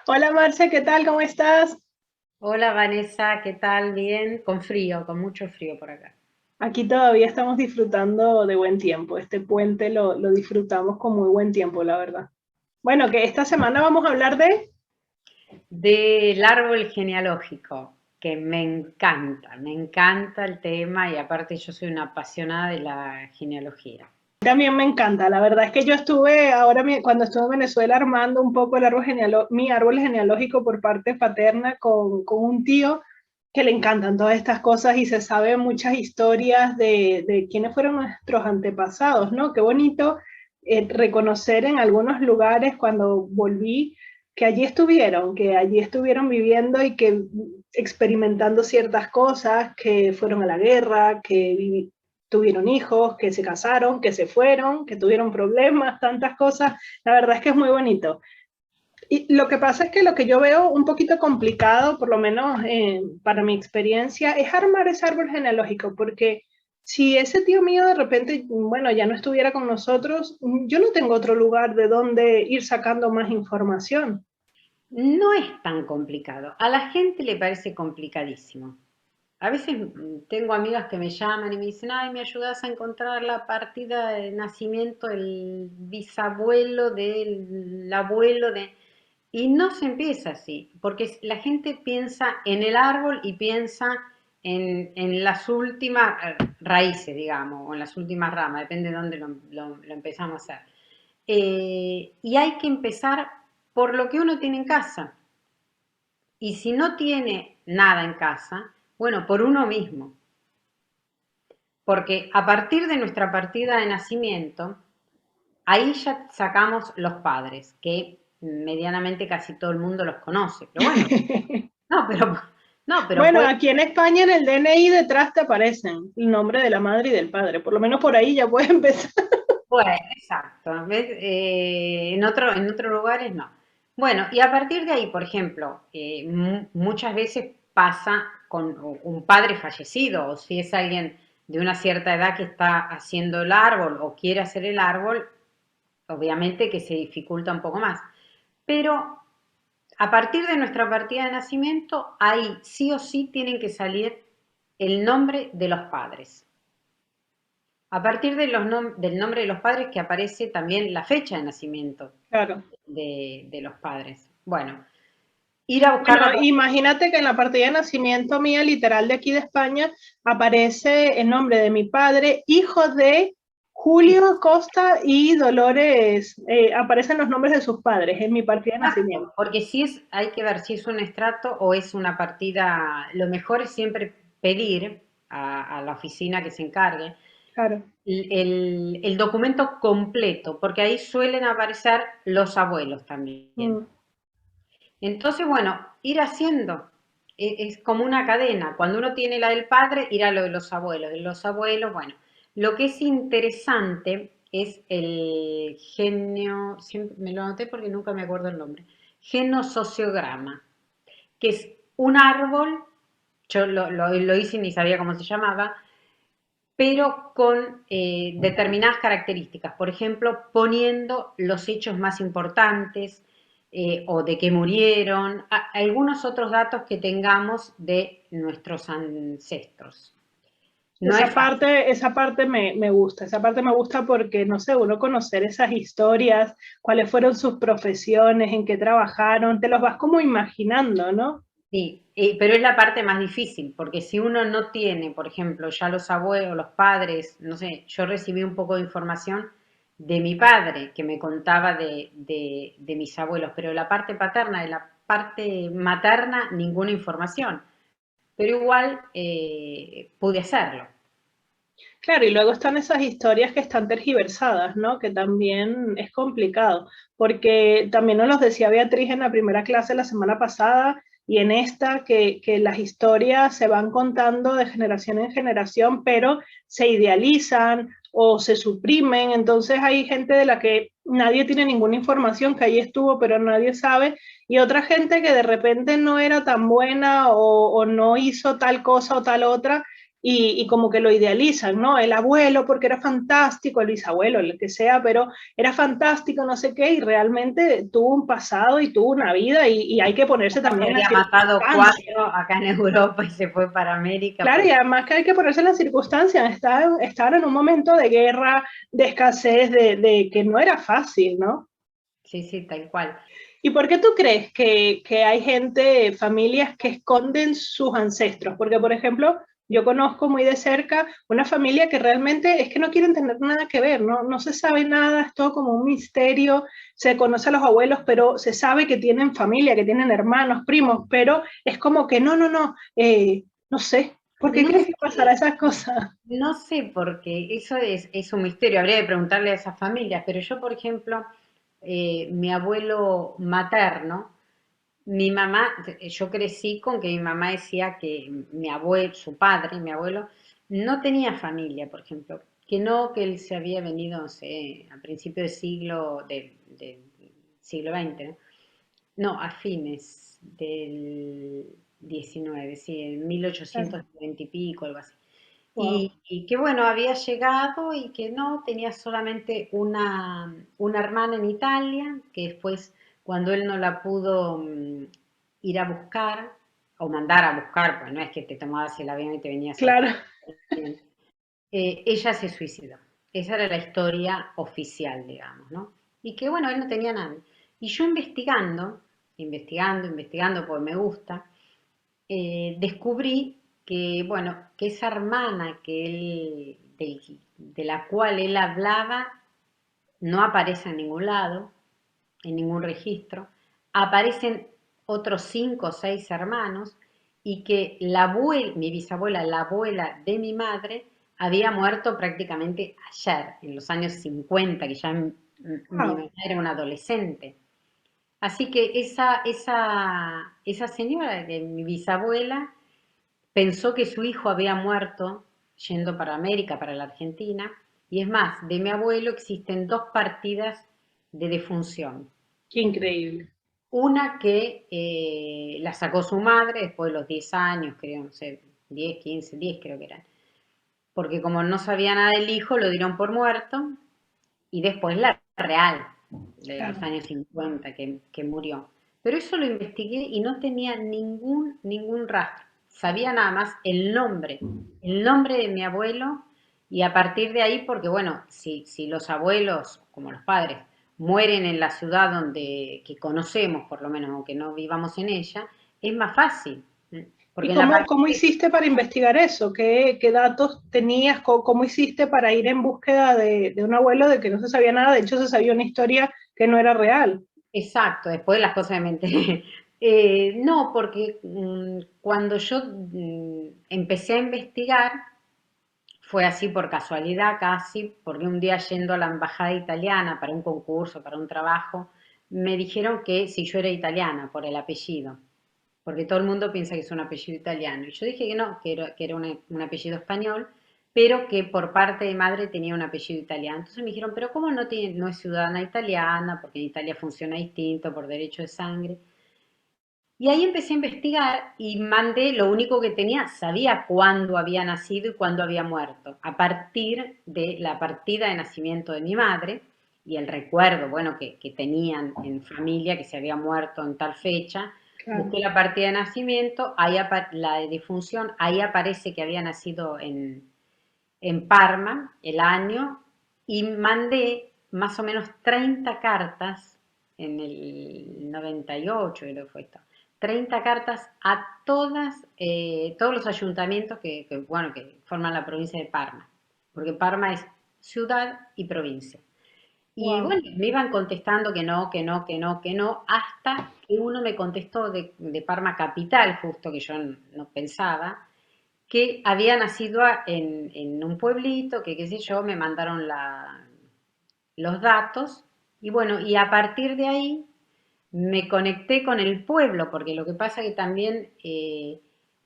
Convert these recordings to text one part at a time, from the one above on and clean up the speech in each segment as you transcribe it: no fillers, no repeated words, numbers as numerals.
Hola Marce, ¿qué tal? ¿Cómo estás? Hola Vanessa, ¿qué tal? Bien, con frío, con mucho frío por acá. Aquí todavía estamos disfrutando de buen tiempo. Este puente lo disfrutamos con muy buen tiempo, la verdad. Bueno, que esta semana vamos a hablar de... Del árbol genealógico, que me encanta el tema y aparte yo soy una apasionada de la genealogía. También me encanta. La verdad es que yo estuve ahora, cuando estuve en Venezuela, armando un poco el árbol mi árbol genealógico por parte paterna con un tío que le encantan todas estas cosas y se sabe muchas historias de quiénes fueron nuestros antepasados, ¿no? Qué bonito reconocer en algunos lugares cuando volví que allí estuvieron viviendo y que experimentando ciertas cosas, que fueron a la guerra, tuvieron hijos, que se casaron, que se fueron, que tuvieron problemas, tantas cosas. La verdad es que es muy bonito. Y lo que pasa es que lo que yo veo un poquito complicado, por lo menos para mi experiencia, es armar ese árbol genealógico, porque si ese tío mío de repente, bueno, ya no estuviera con nosotros, yo no tengo otro lugar de donde ir sacando más información. No es tan complicado, a la gente le parece complicadísimo. A veces tengo amigas que me llaman y me dicen, ay, ¿me ayudas a encontrar la partida de nacimiento del bisabuelo, del abuelo de... Y no se empieza así, porque la gente piensa en el árbol y piensa en las últimas raíces, digamos, o en las últimas ramas, depende de dónde lo empezamos a hacer. Y hay que empezar por lo que uno tiene en casa. Y si no tiene nada en casa, bueno, por uno mismo. Porque a partir de nuestra partida de nacimiento, ahí ya sacamos los padres, que medianamente casi todo el mundo los conoce. Pero bueno, no, pero, no, pero Bueno, puede, aquí en España en el DNI detrás te aparecen el nombre de la madre y del padre, por lo menos por ahí ya puedes empezar. bueno, exacto, ¿ves? En otros lugares no. Bueno, y a partir de ahí, por ejemplo, muchas veces pasa con un padre fallecido, o si es alguien de una cierta edad que está haciendo el árbol o quiere hacer el árbol, obviamente que se dificulta un poco más. Pero a partir de nuestra partida de nacimiento, ahí sí o sí tienen que salir el nombre de los padres. A partir de del nombre de los padres que aparece también la fecha de nacimiento Claro. de los padres. Bueno, ir a buscar Bueno, la... imagínate que en la partida de nacimiento mía, literal de aquí de España, aparece el nombre de mi padre, hijo de Julio Costa y Dolores, aparecen los nombres de sus padres en mi partida de Exacto, nacimiento. porque si es, hay que ver si es un estrato o es una partida, lo mejor es siempre pedir a la oficina que se encargue Claro. el documento completo, porque ahí suelen aparecer los abuelos también. Mm. Entonces, bueno, ir haciendo es como una cadena. Cuando uno tiene la del padre, ir a lo de los abuelos, bueno. Lo que es interesante es el genio, siempre me lo anoté porque nunca me acuerdo el nombre, genosociograma, que es un árbol, yo lo hice y ni sabía cómo se llamaba, pero con determinadas características. Por ejemplo, poniendo los hechos más importantes o de que murieron, algunos otros datos que tengamos de nuestros ancestros. No es fácil. Esa parte me gusta, esa parte me gusta porque, no sé, uno conocer esas historias, cuáles fueron sus profesiones, en qué trabajaron, te los vas como imaginando, ¿no? Sí, pero es la parte más difícil, porque si uno no tiene, por ejemplo, ya los abuelos, los padres, no sé, yo recibí un poco de información de mi padre que me contaba de mis abuelos, pero la parte paterna, de la parte materna, ninguna información. Pero igual pude hacerlo. Claro, y luego están esas historias que están tergiversadas, ¿no? Que también es complicado, porque también nos los decía Beatriz en la primera clase la semana pasada y en esta, que las historias se van contando de generación en generación, pero se idealizan o se suprimen, entonces hay gente de la que nadie tiene ninguna información, que ahí estuvo, pero nadie sabe, y otra gente que de repente no era tan buena o no hizo tal cosa o tal otra y como que lo idealizan, ¿no? El abuelo porque era fantástico, el bisabuelo, el que sea, pero era fantástico, no sé qué, y realmente tuvo un pasado y tuvo una vida y hay que ponerse también en las Habría matado circunstancias. 4 acá en Europa y se fue para América, Claro, pues y además que hay que ponerse en las circunstancias, estar en un momento de guerra, de escasez, de que no era fácil, ¿no? sí, sí, tal cual. ¿Y por qué tú crees que hay gente, familias que esconden sus ancestros? Porque, por ejemplo, yo conozco muy de cerca una familia que realmente es que no quieren tener nada que ver, ¿no? No se sabe nada, es todo como un misterio, se conoce a los abuelos, pero se sabe que tienen familia, que tienen hermanos, primos, pero es como que no sé, ¿por qué No crees que pasará sé, esas cosas? no sé, porque eso es un misterio, habría que preguntarle a esas familias, pero yo, por ejemplo, mi abuelo materno, mi mamá, yo crecí con que mi mamá decía que mi abuelo, su padre, mi abuelo, no tenía familia, por ejemplo, que no, que él se había venido, no sé, a principios del siglo XX, ¿no? No, a fines del 19, sí, en 1820 y pico, algo así. Wow, Y que bueno, había llegado y que no, tenía solamente una hermana en Italia, que después, cuando él no la pudo ir a buscar, o mandar a buscar, pues no es que te tomabas el avión y te venías a claro. ella se suicidó. Esa era la historia oficial, digamos, ¿no? Y que bueno, él no tenía nadie. Y yo investigando, porque me gusta, descubrí que, bueno, que esa hermana de la cual él hablaba no aparece en ningún lado, en ningún registro. Aparecen otros 5 o 6 hermanos y que mi bisabuela, la abuela de mi madre, había muerto prácticamente ayer, en los años 50, que ya mi Wow. mamá era una adolescente. Así que esa señora, de mi bisabuela, pensó que su hijo había muerto yendo para América, para la Argentina, y es más, de mi abuelo existen 2 partidas de defunción. Qué increíble. Una que la sacó su madre después de los 10 años, creo, no sé, 10, 15, 10 creo que eran. Porque como no sabía nada del hijo, lo dieron por muerto. Y después la real, de los Claro. años 50 que murió. Pero eso lo investigué y no tenía ningún rastro. Sabía nada más el nombre de mi abuelo, y a partir de ahí, porque bueno, si los abuelos, como los padres, mueren en la ciudad que conocemos, por lo menos, aunque no vivamos en ella, es más fácil. ¿Y Porque en la cómo parte hiciste para investigar eso? ¿Qué datos tenías? ¿Cómo hiciste para ir en búsqueda de un abuelo de que no se sabía nada? De hecho, se sabía una historia que no era real. exacto, después las cosas me enteré. No, porque cuando yo empecé a investigar, fue así por casualidad casi, porque un día yendo a la embajada italiana para un concurso, para un trabajo, me dijeron que si yo era italiana por el apellido, porque todo el mundo piensa que es un apellido italiano. Y yo dije que no, que era un apellido español, pero que por parte de madre tenía un apellido italiano. Entonces me dijeron, pero ¿cómo no es ciudadana italiana? Porque en Italia funciona distinto por derecho de sangre. Y ahí empecé a investigar y mandé lo único que tenía, sabía cuándo había nacido y cuándo había muerto, a partir de la partida de nacimiento de mi madre y el recuerdo, bueno, que tenían en familia que se había muerto en tal fecha. Claro. Busqué la partida de nacimiento, la de difunción, ahí aparece que había nacido en Parma el año, y mandé más o menos 30 cartas en el 98, creo que fue esto. 30 cartas a todos los ayuntamientos bueno, que forman la provincia de Parma, porque Parma es ciudad y provincia. Y Wow. bueno, me iban contestando que no, que no, que no, que no, hasta que uno me contestó de Parma capital, justo que yo no pensaba, que había nacido en un pueblito, que qué sé yo, me mandaron los datos, y bueno, y a partir de ahí me conecté con el pueblo, porque lo que pasa que también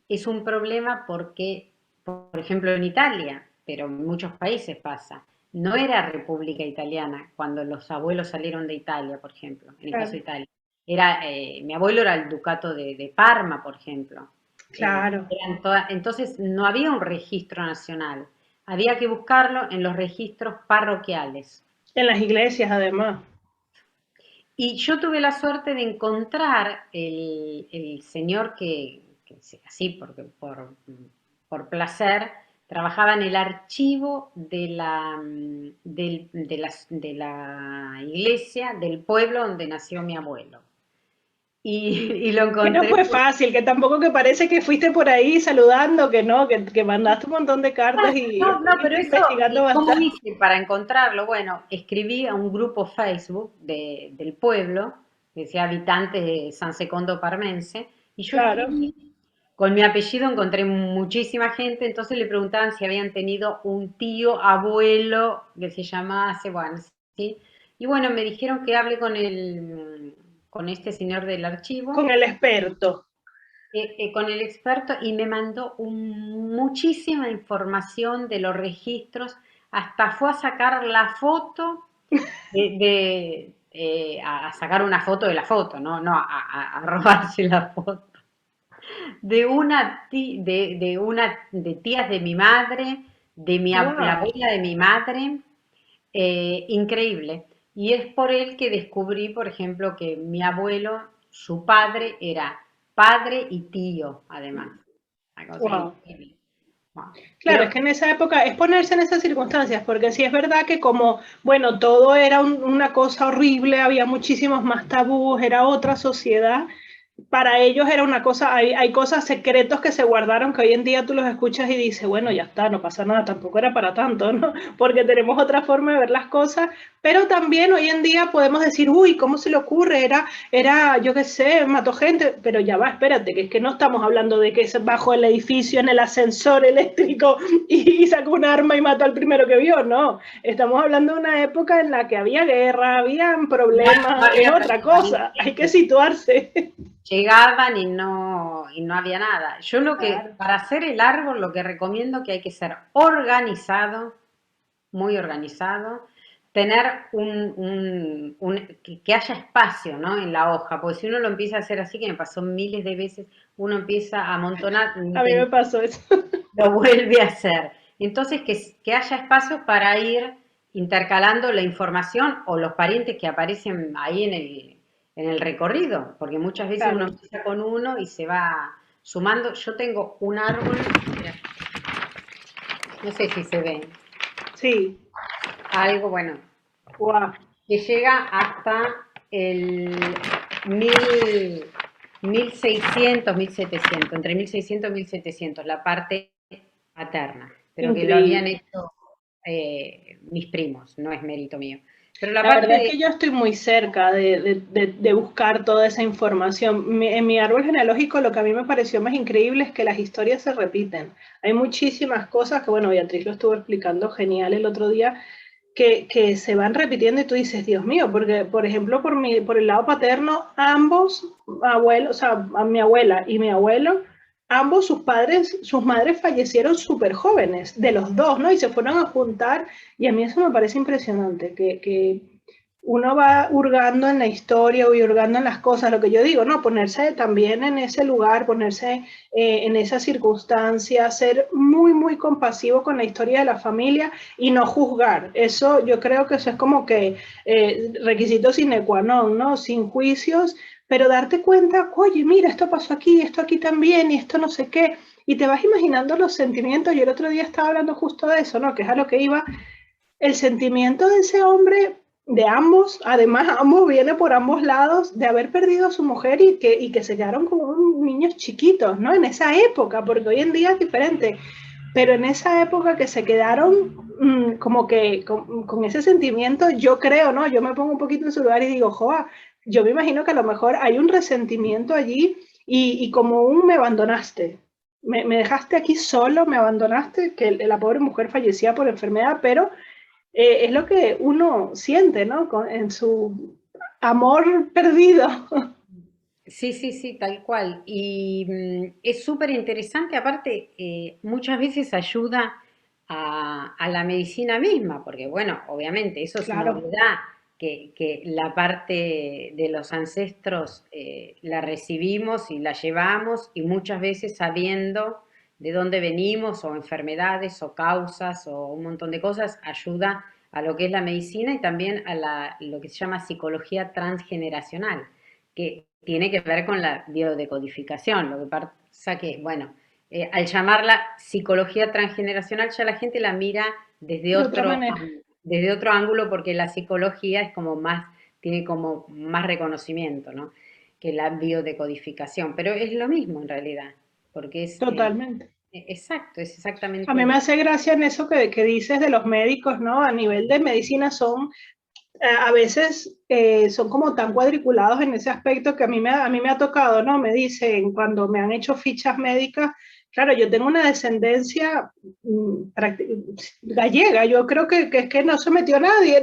es un problema porque, por ejemplo, en Italia, pero en muchos países pasa, no era República Italiana cuando los abuelos salieron de Italia, por ejemplo, en el caso de Claro. Italia. Mi abuelo era el Ducato de Parma, por ejemplo. Claro, Entonces no había un registro nacional, había que buscarlo en los registros parroquiales. en las iglesias además. Y yo tuve la suerte de encontrar el señor que así, porque por placer, trabajaba en el archivo de la iglesia del pueblo donde nació mi abuelo. Y lo Que no encontré fue fácil, que tampoco que parece que fuiste por ahí saludando, que no, que mandaste un montón de cartas y no, no, pero estuviste eso, investigando ¿y cómo bastante. hice para encontrarlo? Bueno, escribí a un grupo Facebook del pueblo, que decía habitantes de San Secondo Parmense, y yo Claro. escribí, con mi apellido encontré muchísima gente, entonces le preguntaban si habían tenido un tío, abuelo, que se llamase, bueno, ¿sí? Y bueno, me dijeron que hable con este señor del archivo, Con el experto. con el experto y me mandó muchísima información de los registros, hasta fue a sacar la foto a sacar una foto de la foto, no a robarse la foto, de tías de mi madre, la Wow. abuela de mi madre, increíble. Y es por él que descubrí, por ejemplo, que mi abuelo, su padre era padre y tío, además. Una cosa Wow. increíble. Wow. Claro, Pero es que en esa época es ponerse en esas circunstancias, porque sí es verdad que como, bueno, todo era una cosa horrible, había muchísimos más tabús, era otra sociedad, para ellos era una cosa, hay cosas secretos que se guardaron que hoy en día tú los escuchas y dices, bueno, ya está, no pasa nada, tampoco era para tanto, ¿no? Porque tenemos otra forma de ver las cosas, pero también hoy en día podemos decir, uy, ¿cómo se le ocurre? Yo qué sé, mató gente, pero ya va, espérate, que es que no estamos hablando de que se bajó el edificio en el ascensor eléctrico y sacó un arma y mató al primero que vio, no, estamos hablando de una época en la que había guerra, había no problemas, es había otra cosa, hay que precedentes. situarse. Llegaban y no había nada. Yo Claro. para hacer el árbol, lo que recomiendo que hay que ser organizado, muy organizado, tener que haya espacio, ¿no? En la hoja, porque si uno lo empieza a hacer así, que me pasó miles de veces, uno empieza a amontonar, A mí me pasó eso. lo vuelve a hacer. Entonces, que haya espacio para ir intercalando la información o los parientes que aparecen ahí en el recorrido, porque muchas veces uno Claro. empieza con uno y se va sumando. Yo tengo un árbol, mira, no sé si se ve, Sí. algo, bueno, Wow. que llega hasta el mil, 1600, 1700, entre 1600 y 1700, la parte paterna, pero que lo habían Increíble. hecho mis primos, no es mérito mío. Pero la La parte verdad es de... que yo estoy muy cerca de buscar toda esa información. En mi árbol genealógico lo que a mí me pareció más increíble es que las historias se repiten. Hay muchísimas cosas que, bueno, Beatriz lo estuvo explicando genial el otro día, que se van repitiendo y tú dices, Dios mío, porque, por ejemplo, por el lado paterno, ambos abuelos, o sea, a mi abuela y mi abuelo, ambos sus madres fallecieron súper jóvenes, de los dos, ¿no? Y se fueron a juntar y a mí eso me parece impresionante, que uno va hurgando en la historia y hurgando en las cosas, lo que yo digo, ¿no? Ponerse también en ese lugar, ponerse en esa circunstancia, ser muy, muy compasivo con la historia de la familia y no juzgar. Eso, yo creo que eso es como que requisito sine qua non, ¿no? Sin juicios, pero darte cuenta, oye, mira, esto pasó aquí, esto aquí también, y esto no sé qué, y te vas imaginando los sentimientos. Yo el otro día estaba hablando justo de eso, ¿no? Que es a lo que iba, el sentimiento de ese hombre, de ambos, además ambos viene por ambos lados, de haber perdido a su mujer y que se quedaron como niños chiquitos, ¿no? En esa época, porque hoy en día es diferente, pero en esa época que se quedaron como que con ese sentimiento, yo creo, ¿no? Yo me pongo un poquito en su lugar y digo, joa, yo me imagino que a lo mejor hay un resentimiento allí y como un me abandonaste, me dejaste aquí solo, me abandonaste, que la pobre mujer fallecía por enfermedad, pero es lo que uno siente, ¿no? En su amor perdido. Sí, sí, sí, tal cual. Y es súper interesante, aparte, muchas veces ayuda a la medicina misma, porque bueno, obviamente eso es una Claro, obviedad, que la parte de los ancestros la recibimos y la llevamos y muchas veces sabiendo de dónde venimos o enfermedades o causas o un montón de cosas ayuda a lo que es la medicina y también a lo que se llama psicología transgeneracional, que tiene que ver con la biodecodificación. Lo que pasa que, bueno, al llamarla psicología transgeneracional ya la gente la mira desde de otra otro, manera. desde otro ángulo porque la psicología es como más, tiene como más reconocimiento, ¿no? Que la biodecodificación. Pero es lo mismo en realidad, porque es Totalmente. exacto, es A exactamente mí lo me mismo. hace gracia en eso que dices de los médicos, ¿no? A nivel de medicina son, a veces son como tan cuadriculados en ese aspecto que a mí me ha tocado, ¿no? Me dicen cuando me han hecho fichas médicas, claro, yo tengo una descendencia gallega, yo creo que es que no se metió nadie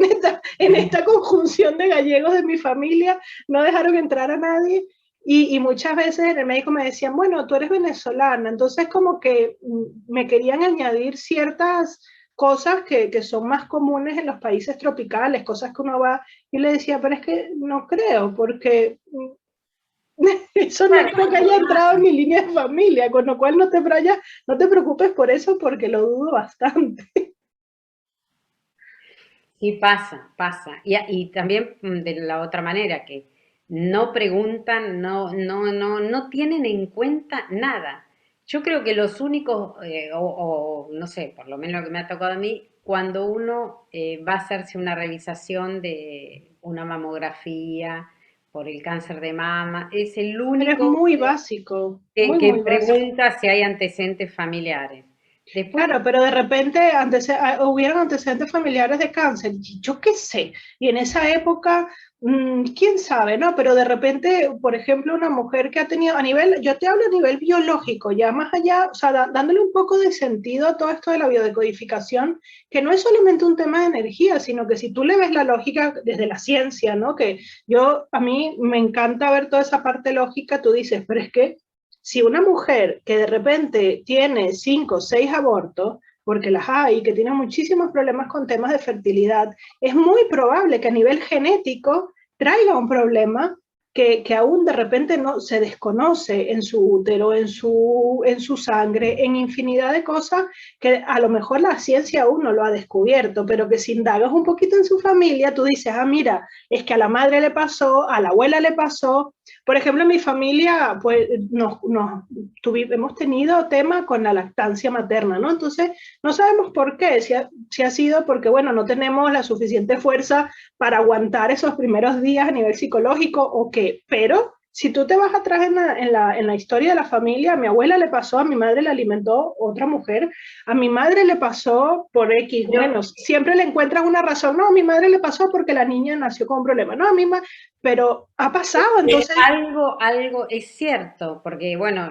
en esta conjunción de gallegos de mi familia, no dejaron entrar a nadie. Y muchas veces en el médico me decían, bueno, tú eres venezolana, entonces como que me querían añadir ciertas cosas que son más comunes en los países tropicales, cosas que uno va y le decía, pero es que no creo, porque eso no Bueno, creo que haya entrado en mi línea de familia, con lo cual no te preocupes por eso porque lo dudo bastante. sí pasa, pasa. Y también de la otra manera, que no preguntan, no tienen en cuenta nada. Yo creo que los únicos, o no sé, por lo menos lo que me ha tocado a mí, cuando uno va a hacerse una revisación de una mamografía por el cáncer de mama, es el Pero es único muy básico, que muy básico. pregunta si hay antecedentes familiares. Después, Claro, pero de repente hubieron antecedentes familiares de cáncer, y yo qué sé, y en esa época, quién sabe, ¿no? Pero de repente, por ejemplo, una mujer que ha tenido a nivel, yo te hablo a nivel biológico, ya más allá, o sea, dándole un poco de sentido a todo esto de la biodecodificación, que no es solamente un tema de energía, sino que si tú le ves la lógica desde la ciencia, ¿no? Que a mí me encanta ver toda esa parte lógica, tú dices, pero es que si una mujer que de repente tiene 5 o 6 abortos, porque las hay, que tiene muchísimos problemas con temas de fertilidad, es muy probable que a nivel genético traiga un problema que aún de repente no se desconoce en su útero, en su sangre, en infinidad de cosas que a lo mejor la ciencia aún no lo ha descubierto, pero que si indagas un poquito en su familia, tú dices, ah, mira, es que a la madre le pasó, a la abuela le pasó, por ejemplo, en mi familia, pues hemos tenido tema con la lactancia materna, ¿no? Entonces, no sabemos por qué, si ha sido porque, bueno, no tenemos la suficiente fuerza para aguantar esos primeros días a nivel psicológico o qué, pero si tú te vas atrás en la historia de la familia, a mi abuela le pasó, a mi madre le alimentó otra mujer, a mi madre le pasó por X, pero bueno, siempre le encuentras una razón, no, a mi madre le pasó porque la niña nació con un problema, no, a mí, pero ha pasado, entonces algo es cierto, porque bueno,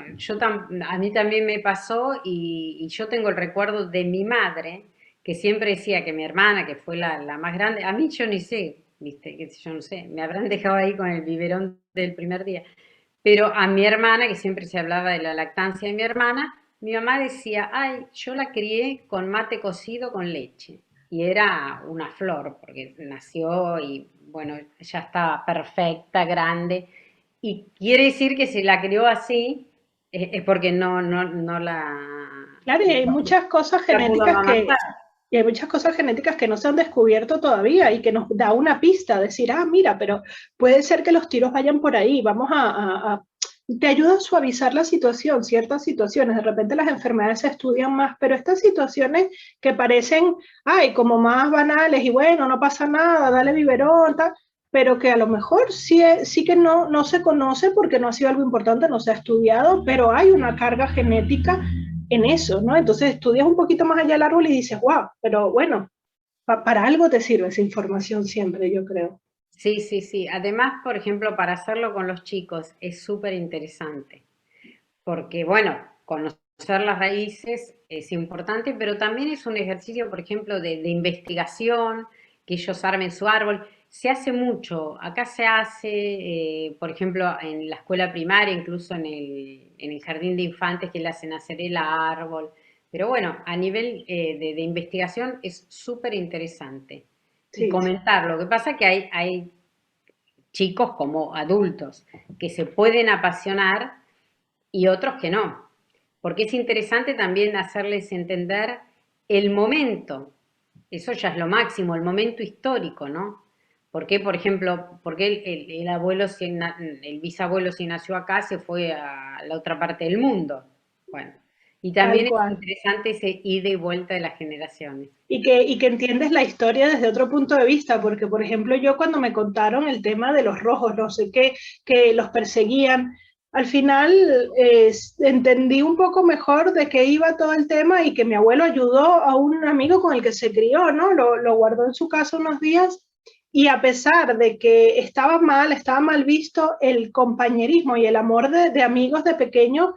a mí también me pasó y yo tengo el recuerdo de mi madre, que siempre decía que mi hermana, que fue la más grande, a mí yo ni sé, viste, que yo no sé, me habrán dejado ahí con el biberón del primer día, pero a mi hermana, que siempre se hablaba de la lactancia de mi hermana, mi mamá decía, ay, yo la crié con mate cocido con leche. Y era una flor, porque nació y bueno, ya estaba perfecta, grande. Y quiere decir que si la crió así, es porque no claro, y hay muchas cosas la pudo genéticas amamantar. y hay muchas cosas genéticas que no se han descubierto todavía y que nos da una pista, decir, ah, mira, pero puede ser que los tiros vayan por ahí, te ayuda a suavizar la situación, ciertas situaciones, de repente las enfermedades se estudian más, pero estas situaciones que parecen, ay, como más banales y bueno, no pasa nada, dale biberón, tal, pero que a lo mejor sí que no se conoce porque no ha sido algo importante, no se ha estudiado, pero hay una carga genética en eso, ¿no? Entonces estudias un poquito más allá el árbol y dices, wow, pero bueno, para algo te sirve esa información siempre, yo creo. Sí, sí, sí. Además, por ejemplo, para hacerlo con los chicos es súper interesante. Porque, bueno, conocer las raíces es importante, pero también es un ejercicio, por ejemplo, de investigación, que ellos armen su árbol. Se hace mucho, acá se hace, por ejemplo, en la escuela primaria, incluso en el jardín de infantes, que le hacen hacer el árbol. Pero bueno, a nivel de investigación es súper interesante. y Sí, sí. comentar. Lo que pasa es que hay chicos como adultos que se pueden apasionar y otros que no. Porque es interesante también hacerles entender el momento. Eso ya es lo máximo, el momento histórico, ¿no? ¿Por qué, por ejemplo, por qué el abuelo, el bisabuelo si nació acá se fue a la otra parte del mundo? Bueno, y Tal también es cual. interesante ese ida y vuelta de las generaciones. Y que entiendes la historia desde otro punto de vista, porque por ejemplo yo cuando me contaron el tema de los rojos, no sé qué, que los perseguían, al final entendí un poco mejor de qué iba todo el tema y que mi abuelo ayudó a un amigo con el que se crió, ¿no? Lo guardó en su casa unos días y a pesar de que estaba mal visto el compañerismo y el amor de amigos de pequeño,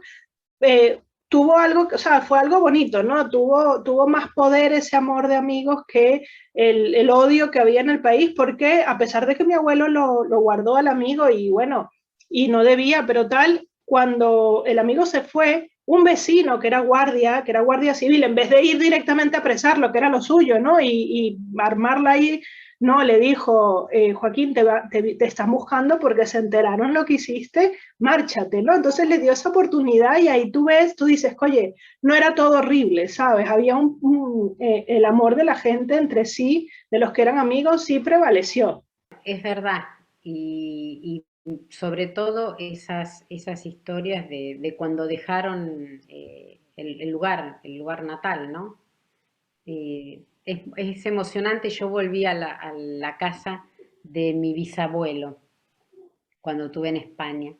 tuvo algo, o sea, fue algo bonito, ¿no? Tuvo más poder ese amor de amigos que el odio que había en el país, porque a pesar de que mi abuelo lo guardó al amigo y bueno, y no debía, pero tal, cuando el amigo se fue, un vecino que era guardia civil, en vez de ir directamente a apresarlo, que era lo suyo, ¿no? Y armarla ahí, no, le dijo, Joaquín, te están buscando porque se enteraron lo que hiciste, márchate, ¿no? Entonces le dio esa oportunidad y ahí tú ves, tú dices, oye, no era todo horrible, ¿sabes? Había el amor de la gente entre sí, de los que eran amigos, sí prevaleció. Es verdad, y sobre todo esas historias de cuando dejaron el lugar natal, ¿no? Es emocionante, yo volví a la casa de mi bisabuelo cuando estuve en España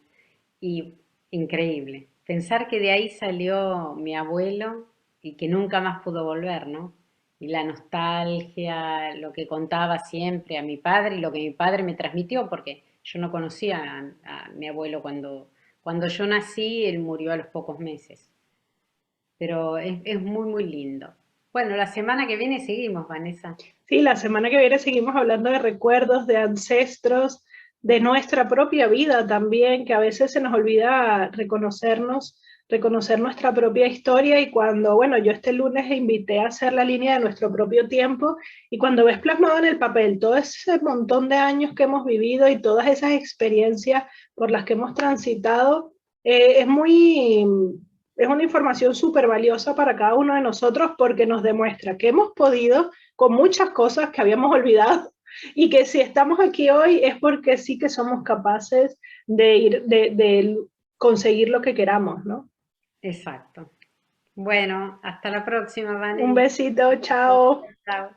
y increíble. Pensar que de ahí salió mi abuelo y que nunca más pudo volver, ¿no? Y la nostalgia, lo que contaba siempre a mi padre y lo que mi padre me transmitió, porque yo no conocía a mi abuelo cuando yo nací, él murió a los pocos meses. Pero es muy, muy lindo. Bueno, la semana que viene seguimos, Vanessa. Sí, la semana que viene seguimos hablando de recuerdos, de ancestros, de nuestra propia vida también, que a veces se nos olvida reconocernos, reconocer nuestra propia historia y cuando, bueno, yo este lunes invité a hacer la línea de nuestro propio tiempo y cuando ves plasmado en el papel todo ese montón de años que hemos vivido y todas esas experiencias por las que hemos transitado, es muy, es una información súper valiosa para cada uno de nosotros porque nos demuestra que hemos podido con muchas cosas que habíamos olvidado y que si estamos aquí hoy es porque sí que somos capaces de conseguir lo que queramos, ¿no? Exacto. Bueno, hasta la próxima, Un Vane. besito, chao. Chao.